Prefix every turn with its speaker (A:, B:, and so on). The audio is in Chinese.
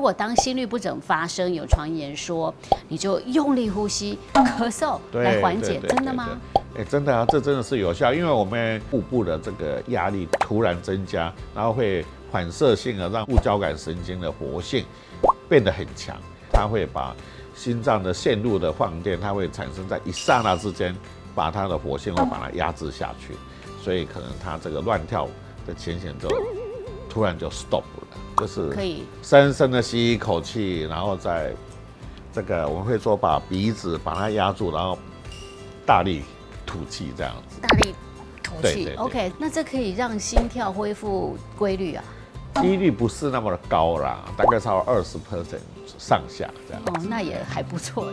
A: 如果当心律不整发生，有传言说你就用力呼吸、咳嗽来缓解，真的吗？
B: 真的啊，这真的是有效，因为我们腹部的这个压力突然增加，然后会反射性的让副交感神经的活性变得很强，它会把心脏的线路的放电，它会产生在一刹那之间，把它的活性会把它压制下去，所以可能它这个乱跳的前线就突然就 stop 了，就是可以深深的吸一口气，然后再这个我们会说把鼻子把它压住，然后大力吐气这样子。
A: 大力吐气 ，OK， 那这可以让心跳恢复规律啊？
B: 几率不是那么的高啦，大概超过20% 上下这样。
A: 哦，那也还不错。